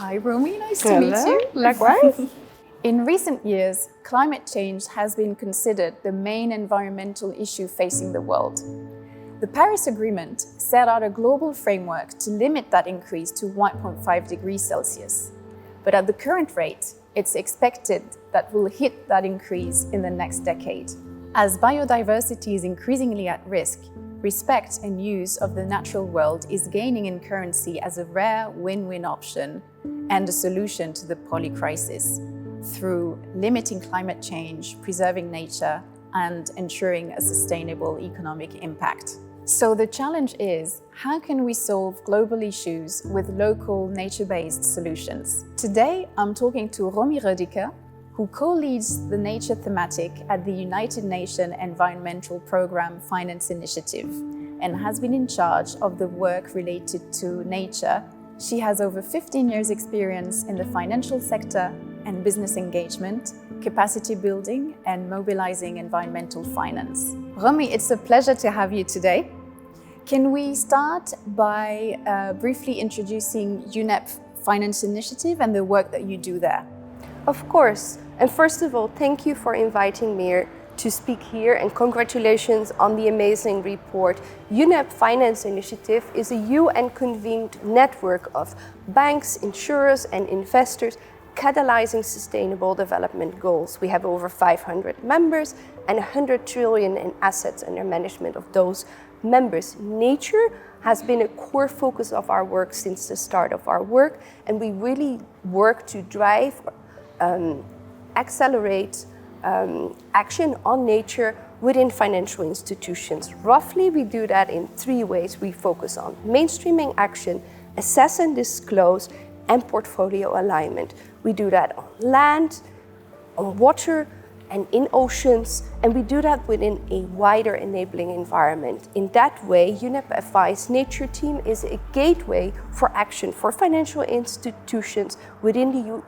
Hi, Romie. Nice to meet you. Likewise. In recent years, climate change has been considered the main environmental issue facing the world. The Paris Agreement set out a global framework to limit that increase to 1.5 degrees Celsius. But at the current rate, it's expected that we'll hit that increase in the next decade. As biodiversity is increasingly at risk, respect and use of the natural world is gaining in currency as a rare win-win option and a solution to the poly crisis through limiting climate change, preserving nature, and ensuring a sustainable economic impact. So the challenge is, how can we solve global issues with local nature-based solutions? Today, I'm talking to Romie Goedicke, who co-leads the nature thematic at the United Nations Environmental Programme Finance Initiative and has been in charge of the work related to nature. She has over 15 years experience in the financial sector and business engagement, capacity building and mobilizing environmental finance. Romie, it's a pleasure to have you today. Can we start by briefly introducing UNEP Finance Initiative and the work that you do there? Of course. And first of all, thank you for inviting me to speak here, and congratulations on the amazing report. UNEP Finance Initiative is a UN-convened network of banks, insurers and investors catalyzing sustainable development goals. We have over 500 members and 100 trillion in assets under management of those members. Nature has been a core focus of our work since the start of our work, and we really work to drive, accelerate action on nature within financial institutions. Roughly, we do that in 3 ways. We focus on mainstreaming action, assess and disclose, and portfolio alignment. We do that on land, on water, and in oceans, and we do that within a wider enabling environment. In that way, UNEP FI's nature team is a gateway for action for financial institutions within the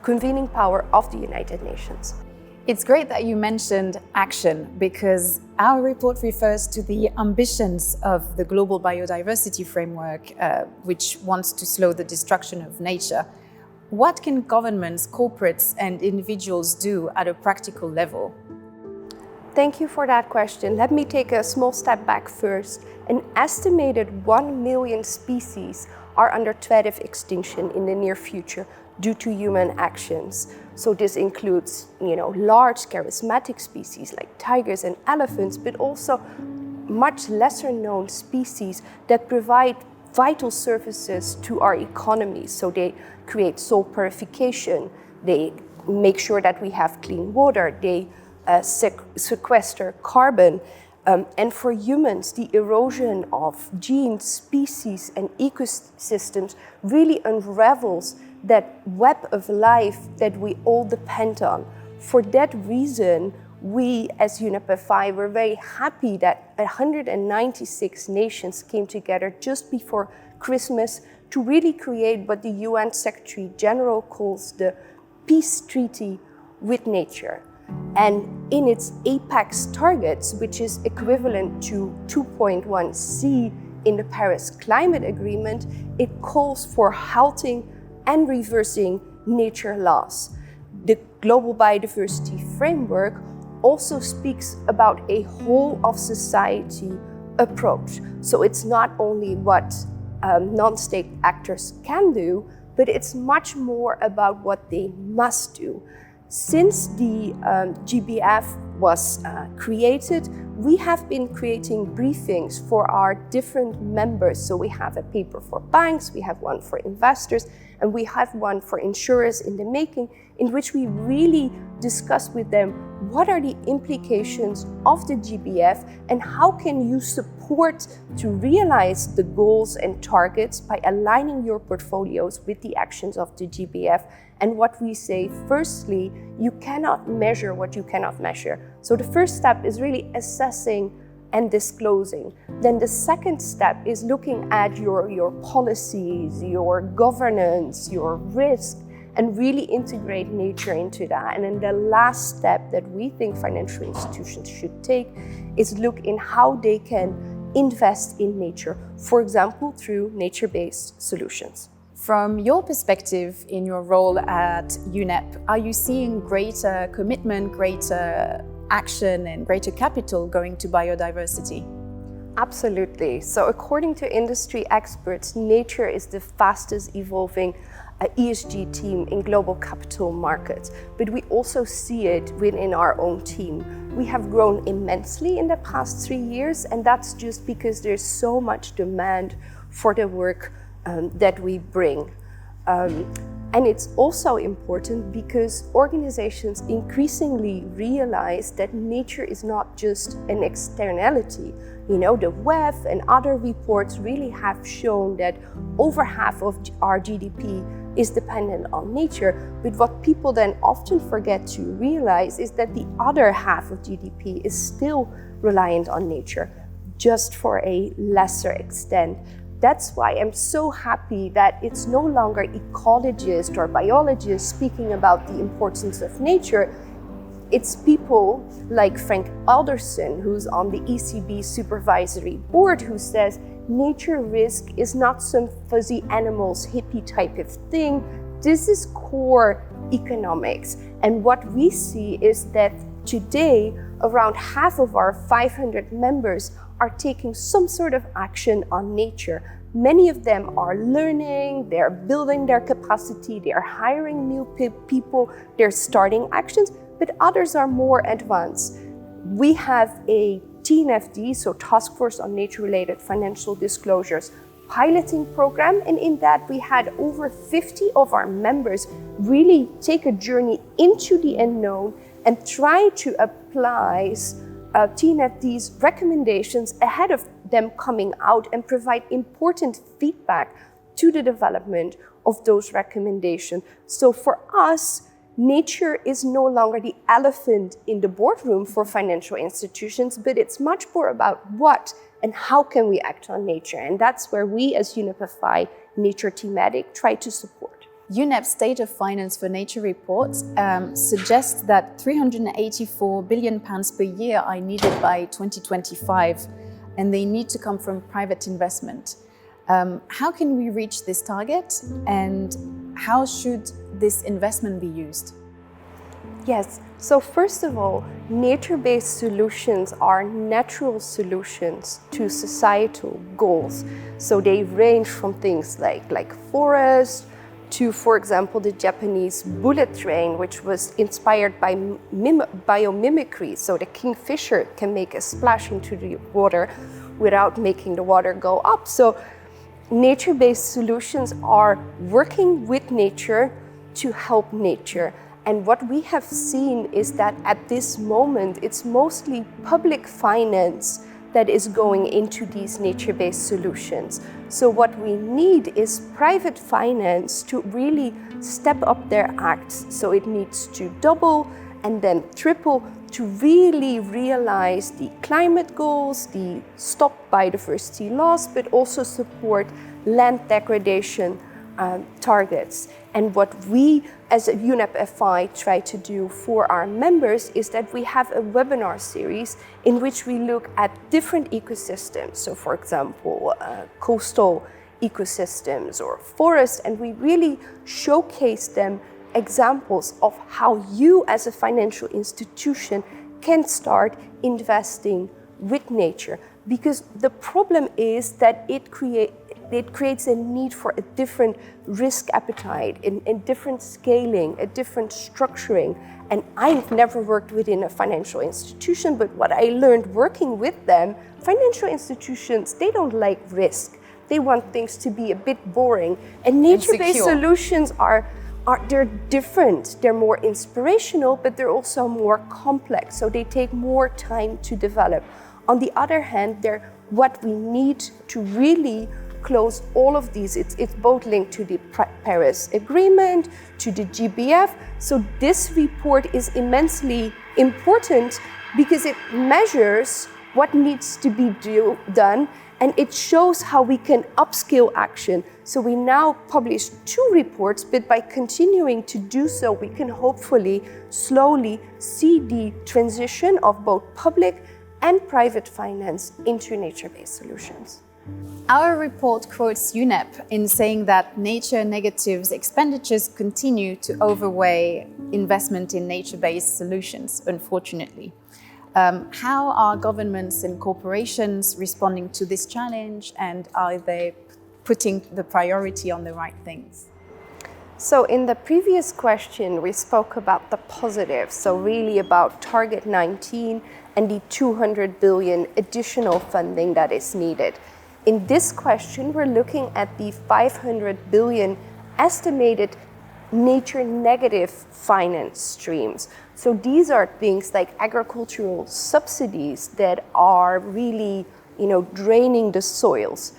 convening power of the United Nations. It's great that you mentioned action, because our report refers to the ambitions of the Global Biodiversity Framework, which wants to slow the destruction of nature. What can governments, corporates, and individuals do at a practical level? Thank you for that question. Let me take a small step back first. An estimated 1 million species are under threat of extinction in the near future due to human actions. So this includes, large charismatic species like tigers and elephants, but also much lesser known species that provide vital services to our economy. So they create soil purification, they make sure that we have clean water, they sequester carbon. And for humans, the erosion of genes, species, and ecosystems really unravels that web of life that we all depend on. For that reason, we as UNEP FI were very happy that 196 nations came together just before Christmas to really create what the UN Secretary General calls the Peace Treaty with Nature. And in its apex targets, which is equivalent to 2.1C in the Paris Climate Agreement, it calls for halting and reversing nature loss. The Global Biodiversity Framework also speaks about a whole of society approach. So it's not only what non-state actors can do, but it's much more about what they must do. Since the GBF was created, we have been creating briefings for our different members. So we have a paper for banks, we have one for investors, and we have one for insurers in the making, in which we really discuss with them what are the implications of the GBF and how can you support to realize the goals and targets by aligning your portfolios with the actions of the GBF. And what we say, firstly, you cannot measure what you cannot measure. So the first step is really assessing and disclosing. Then the second step is looking at your policies, your governance, your risk, and really integrate nature into that. And then the last step that we think financial institutions should take is look in how they can invest in nature, for example, through nature-based solutions. From your perspective in your role at UNEP, are you seeing greater commitment, greater action and greater capital going to biodiversity? Absolutely. So according to industry experts, nature is the fastest evolving ESG team in global capital markets. But we also see it within our own team. We have grown immensely in the past 3 years, and that's just because there's so much demand for the work that we bring. And it's also important because organizations increasingly realize that nature is not just an externality. You know, the WEF and other reports really have shown that over half of our GDP is dependent on nature. But what people then often forget to realize is that the other half of GDP is still reliant on nature, just for a lesser extent. That's why I'm so happy that it's no longer ecologists or biologists speaking about the importance of nature. It's people like Frank Alderson, who's on the ECB supervisory board, who says nature risk is not some fuzzy animals hippie type of thing. This is core economics. And what we see is that today, around half of our 500 members are taking some sort of action on nature. Many of them are learning, they're building their capacity, they're hiring new people, they're starting actions, but others are more advanced. We have a TNFD, so Task Force on Nature-Related Financial Disclosures, piloting program, and in that we had over 50 of our members really take a journey into the unknown and try to apply TNFD's recommendations ahead of them coming out and provide important feedback to the development of those recommendations. So for us, nature is no longer the elephant in the boardroom for financial institutions, but it's much more about what and how can we act on nature. And that's where we as UNEP FI Nature Thematic try to support. UNEP's State of Finance for Nature report suggests that £384 billion per year are needed by 2025, and they need to come from private investment. How can we reach this target, and how should this investment be used? Yes, so first of all, nature-based solutions are natural solutions to societal goals. So they range from things like forests, to, for example, the Japanese bullet train, which was inspired by biomimicry. So the kingfisher can make a splash into the water without making the water go up. So nature-based solutions are working with nature to help nature. And what we have seen is that at this moment, it's mostly public finance that is going into these nature-based solutions. So what we need is private finance to really step up their acts. So it needs to double and then triple to really realize the climate goals, the stop biodiversity loss, but also support land degradation targets. And what we as a UNEP FI try to do for our members is that we have a webinar series in which we look at different ecosystems. So for example, coastal ecosystems or forests, and we really showcase them examples of how you as a financial institution can start investing with nature. Because the problem is that it creates a need for a different risk appetite, in different scaling, a different structuring. And I've never worked within a financial institution, but what I learned working with them, financial institutions, they don't like risk. They want things to be a bit boring. And nature-based solutions they're different. They're more inspirational, but they're also more complex. So they take more time to develop. On the other hand, they're what we need to really close all of these. It's both linked to the Paris Agreement, to the GBF. So this report is immensely important because it measures what needs to be done, and it shows how we can upscale action. So we now publish 2 reports, but by continuing to do so, we can hopefully slowly see the transition of both public and private finance into nature-based solutions. Our report quotes UNEP in saying that nature negatives expenditures continue to overweigh investment in nature-based solutions, unfortunately. How are governments and corporations responding to this challenge, and are they putting the priority on the right things? So in the previous question, we spoke about the positives, so really about Target 19 and the 200 billion additional funding that is needed. In this question, we're looking at the 500 billion estimated nature negative finance streams. So these are things like agricultural subsidies that are really, draining the soils.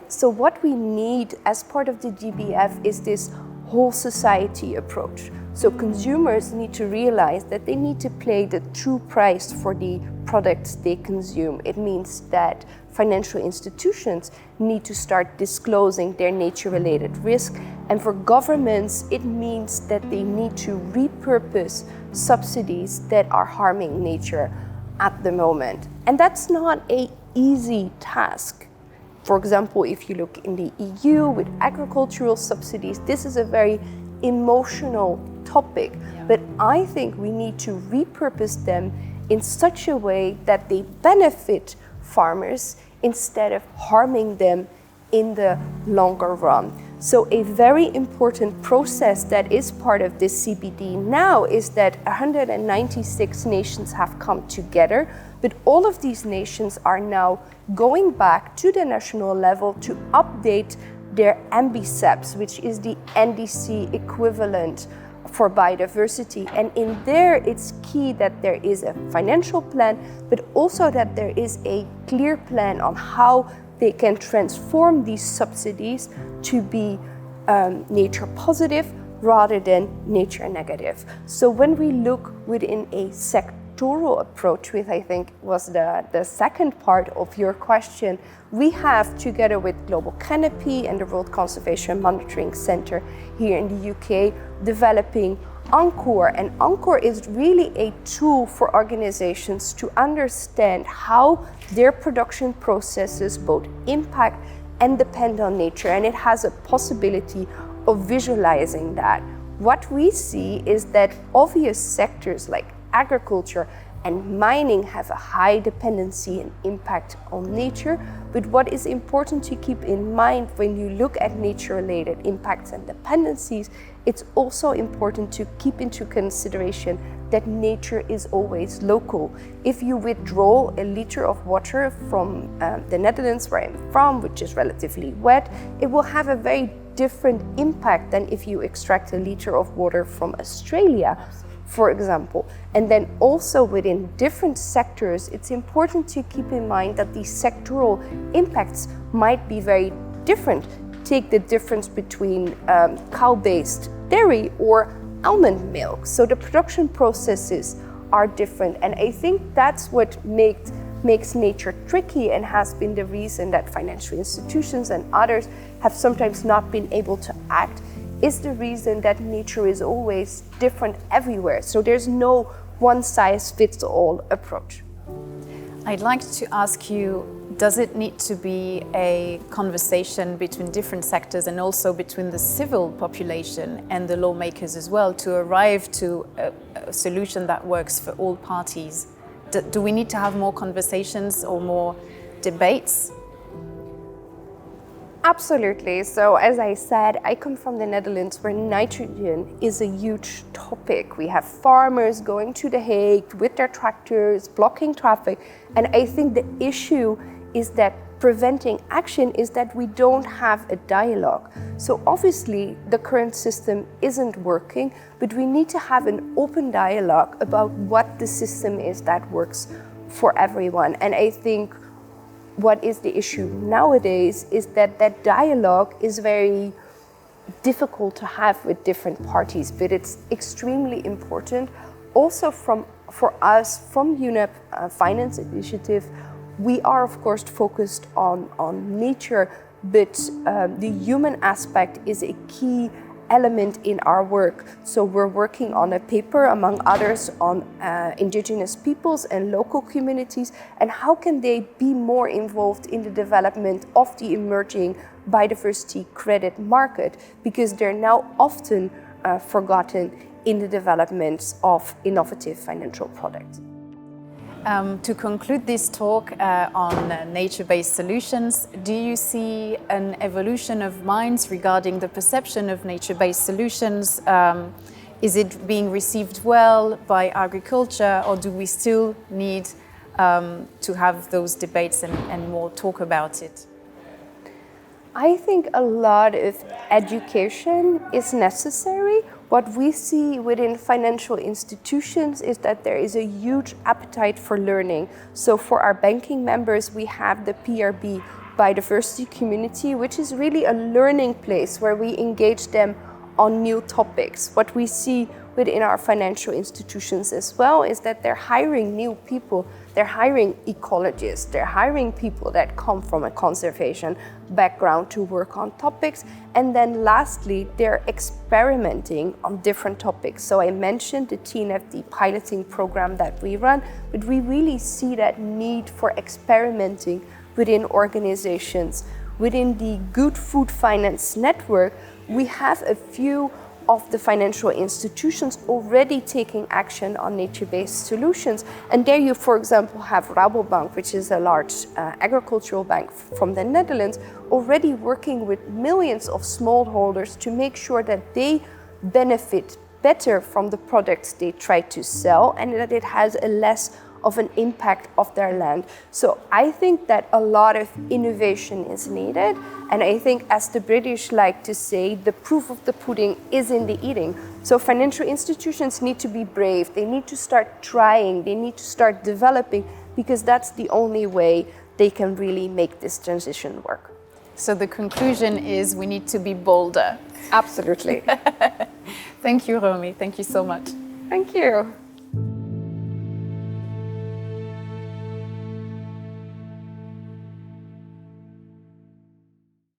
So what we need as part of the GBF is this whole society approach. So consumers need to realize that they need to pay the true price for the products they consume. It means that financial institutions need to start disclosing their nature-related risk. And for governments, it means that they need to repurpose subsidies that are harming nature at the moment. And that's not an easy task. For example, if you look in the EU with agricultural subsidies, this is a very emotional topic. Yeah. But I think we need to repurpose them in such a way that they benefit farmers instead of harming them in the longer run. So a very important process that is part of this CBD now is that 196 nations have come together, but all of these nations are now going back to the national level to update their MBSEPs, which is the NDC equivalent for biodiversity. And in there, it's key that there is a financial plan, but also that there is a clear plan on how they can transform these subsidies to be nature positive rather than nature negative. So when we look within a sectoral approach, which I think was the second part of your question, we have, together with Global Canopy and the World Conservation Monitoring Centre here in the UK, developing Encore. And Encore is really a tool for organizations to understand how their production processes both impact and depend on nature. And it has a possibility of visualizing that. What we see is that obvious sectors like agriculture and mining have a high dependency and impact on nature. But what is important to keep in mind when you look at nature-related impacts and dependencies, it's also important to keep into consideration that nature is always local. If you withdraw a liter of water from the Netherlands, where I'm from, which is relatively wet, it will have a very different impact than if you extract a liter of water from Australia, for example. And then also within different sectors, it's important to keep in mind that these sectoral impacts might be very different. Take the difference between cow-based dairy or almond milk. So the production processes are different. And I think that's what makes nature tricky and has been the reason that financial institutions and others have sometimes not been able to act, is the reason that nature is always different everywhere. So there's no one-size-fits-all approach. I'd like to ask you, does it need to be a conversation between different sectors and also between the civil population and the lawmakers as well to arrive to a solution that works for all parties? Do we need to have more conversations or more debates? Absolutely. So as I said, I come from the Netherlands where nitrogen is a huge topic. We have farmers going to The Hague with their tractors, blocking traffic. And I think the issue is that preventing action is that we don't have a dialogue. So obviously the current system isn't working, but we need to have an open dialogue about what the system is that works for everyone. And I think what is the issue nowadays is that that dialogue is very difficult to have with different parties, but it's extremely important. Also for us, from UNEP Finance Initiative, we are of course focused on nature, but the human aspect is a key element in our work. So we're working on a paper, among others, on indigenous peoples and local communities, and how can they be more involved in the development of the emerging biodiversity credit market, because they're now often forgotten in the development of innovative financial products. To conclude this talk on nature-based solutions, do you see an evolution of minds regarding the perception of nature-based solutions? Is it being received well by agriculture, or do we still need to have those debates and more talk about it? I think a lot of education is necessary. What we see within financial institutions is that there is a huge appetite for learning. So for our banking members, we have the PRB Biodiversity Community, which is really a learning place where we engage them on new topics. What we see within our financial institutions as well is that they're hiring new people. They're hiring ecologists, they're hiring people that come from a conservation background to work on topics. And then lastly, they're experimenting on different topics. So I mentioned the TNFD piloting program that we run, but we really see that need for experimenting within organizations. Within the Good Food Finance Network, we have a few of the financial institutions already taking action on nature-based solutions. And there you, for example, have Rabobank, which is a large agricultural bank from the Netherlands, already working with millions of smallholders to make sure that they benefit better from the products they try to sell, and that it has a less of an impact of their land. So I think that a lot of innovation is needed. And I think, as the British like to say, the proof of the pudding is in the eating. So financial institutions need to be brave. They need to start trying. They need to start developing, because that's the only way they can really make this transition work. So the conclusion is we need to be bolder. Absolutely. Thank you, Romie. Thank you so much. Thank you.